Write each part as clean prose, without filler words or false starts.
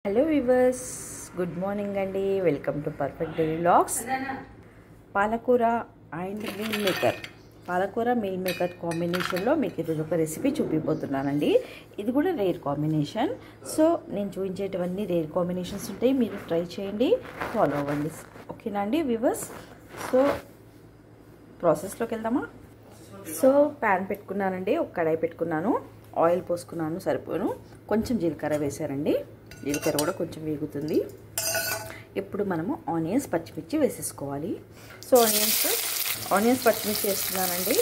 Hello viewers, good morning అండి. Welcome to perfect daily vlogs. పాలకూర and meal maker కాంబినేషన్లో మీకు ఈరోజు ఒక రెసిపీ చూపిపోతున్నానండి. ఇది కూడా రేర్ కాంబినేషన్. సో నేను చూపించేటివన్నీ రేర్ కాంబినేషన్స్ ఉంటాయి, మీరు ట్రై చేయండి, ఫాలో అవ్వండి. ఓకేనా అండి వివర్స్? సో ప్రాసెస్లోకి వెళ్దామా? సో ప్యాన్ పెట్టుకున్నానండి, ఒక కడాయి పెట్టుకున్నాను, ఆయిల్ పోసుకున్నాను సరిపోను, కొంచెం జీలకర్ర వేసానండి. జీలకర్ర కూడా కొంచెం వేగుతుంది. ఇప్పుడు మనము ఆనియన్స్ పచ్చిమిర్చి వేసేసుకోవాలి. సో ఆనియన్స్ పచ్చిమిర్చి వేస్తున్నానండి.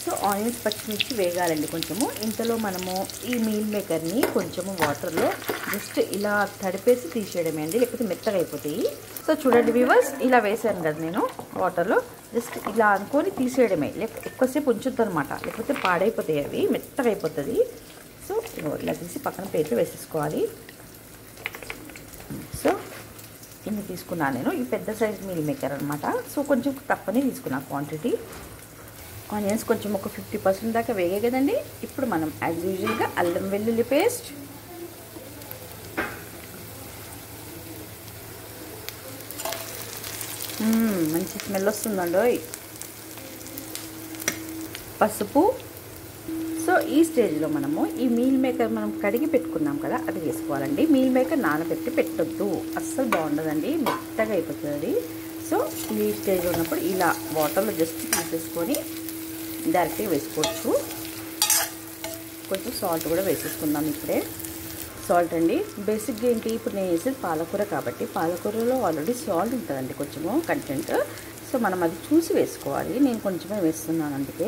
సో ఆనియన్స్ పచ్చిమిర్చి వేగాలండి కొంచెము. ఇంతలో మనము ఈ మీల్ మేకర్ని కొంచెము వాటర్లో జస్ట్ ఇలా తడిపేసి తీసేయడమే అండి, లేకపోతే మెత్తగా అయిపోతాయి. సో చూడండి వ్యూవర్స్, ఇలా వేసాను కదా నేను వాటర్లో, జస్ట్ ఇలా అనుకొని తీసేయడమే, ఎక్కువసేపు ఉంచుద్ది అనమాట, లేకపోతే పాడైపోతాయి, అవి మెత్తగా అయిపోతుంది. సో ఇలా తీసి పక్కన ప్లేట్లో వేసేసుకోవాలి. సో ఇన్ని తీసుకున్నాను నేను, ఈ పెద్ద సైజ్ మీల్ మేకర్ అనమాట. సో కొంచెం తక్కువనే తీసుకున్నాను క్వాంటిటీ. ఆనియన్స్ కొంచెం ఒక 50% దాకా వేగే కదండి. ఇప్పుడు మనం యాజ్ యూజువల్గా అల్లం వెల్లుల్లి పేస్ట్, మంచి స్మెల్ వస్తుందండి, పసుపు. సో ఈ స్టేజ్లో మనము ఈ మీల్ మేకర్ మనం కడిగి పెట్టుకున్నాం కదా, అది వేసుకోవాలండి. మీల్ మేకర్ నానబెట్టి పెట్టొద్దు, అస్సలు బాగుండదండి, మెత్తగా అయిపోతుంది. సో ఈ స్టేజ్లో ఉన్నప్పుడు ఇలా వాటర్లో జస్ట్ తీసేసుకొని డైరెక్ట్గా వేసుకోవచ్చు. కొంచెం సాల్ట్ కూడా వేసేసుకుందాం ఇప్పుడే. సాల్ట్ అండి బేసిక్గా ఏంటి, ఇప్పుడు నేను వేసేది పాలకూర కాబట్టి పాలకూరలో ఆల్రెడీ సాల్ట్ ఉంటుందండి కొంచెము కంటెంట్. సో మనం అది చూసి వేసుకోవాలి, నేను కొంచెమే వేస్తున్నాను అందుకే.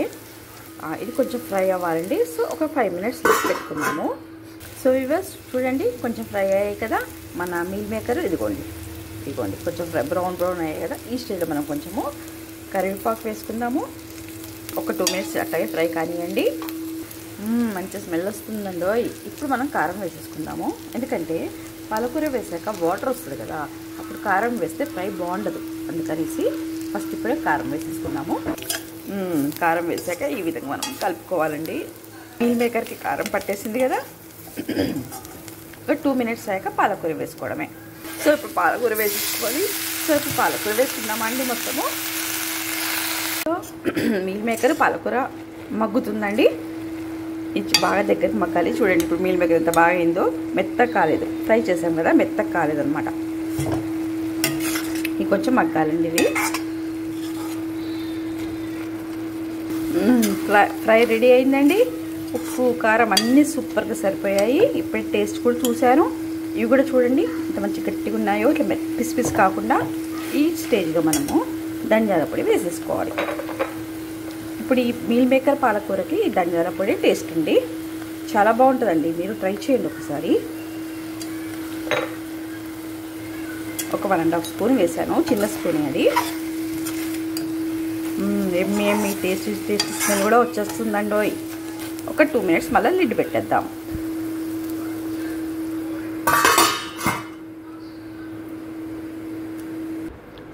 ఇది కొంచెం ఫ్రై అవ్వాలండి. సో ఒక 5 minutes పెట్టుకున్నాము. సో ఇవ్వర్స్ చూడండి, కొంచెం ఫ్రై అయ్యాయి కదా మన మీల్ మేకర్. ఇదిగోండి కొంచెం బ్రౌన్ అయ్యాయి కదా. ఈ స్టేజ్లో మనం కొంచెము కరివేపాకు వేసుకుందాము. ఒక 2 minutes అట్లాగే ఫ్రై కానివ్వండి. మంచి స్మెల్ వస్తుందండో. ఇప్పుడు మనం కారం వేసేసుకుందాము, ఎందుకంటే పాలకూర వేసాక వాటర్ వస్తుంది కదా, అప్పుడు కారం వేస్తే ఫ్రై బాగుండదు, అందుకనేసి ఫస్ట్ ఇప్పుడే కారం వేసేసుకున్నాము. కారం వేసాక ఈ విధంగా మనం కలుపుకోవాలండి. మీల్ మేకర్కి కారం పట్టేసింది కదా. ఒక 2 minutes అయ్యాక పాలకూర వేసుకోవడమే. సో ఇప్పుడు పాలకూర వేసేసుకోవాలి. సో ఇప్పుడు పాలకూర వేసుకుందామండి మొత్తము. సో మీల్ మేకర్ పాలకూర మగ్గుతుందండి, ఇది బాగా దగ్గరికి మగ్గాలి. చూడండి ఇప్పుడు మీల్ మేకర్ ఎంత బాగా అయిందో, మెత్తగా కాలేదు, ఫ్రై చేసాం కదా, మెత్తగా కాలేదన్నమాట. ఇది కొంచెం మగ్గాలండి. ఇది ఫ్రై రెడీ అయిందండి. ఉప్పు కారం అన్నీ సూపర్గా సరిపోయాయి. ఇప్పుడు టేస్ట్ కూడా చూశాను, ఇవి కూడా చూడండి ఎంత మంచి గట్టిగా ఉన్నాయో, ఇట్లా పిసి కాకుండా. ఈ స్టేజ్లో మనము ధనియాల పొడి వేసేసుకోవాలి. ఇప్పుడు ఈ మీల్ మేకర్ పాలకూరకి ధనియాల పొడి టేస్ట్ ఉంది, చాలా బాగుంటుందండి, మీరు ట్రై చేయండి ఒకసారి. ఒక 1.5 స్పూన్ వేసాను, చిన్న స్పూన్ అది. ఏమి టేస్ట్ స్మెల్ కూడా వచ్చేస్తుందండో. ఒక 2 minutes మళ్ళీ లిడ్ పెట్టేద్దాం.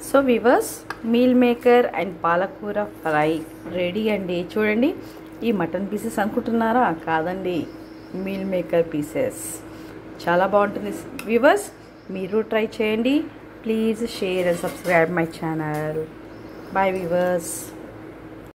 So viewers, meal maker and పాలకూర ఫ్రై రెడీ అండి. చూడండి, ఈ మటన్ పీసెస్ అనుకుంటున్నారా? కాదండి, మీల్ మేకర్ పీసెస్. చాలా బాగుంటుంది వివర్స్, మీరు ట్రై చేయండి. Please share and subscribe my channel. Bye viewers.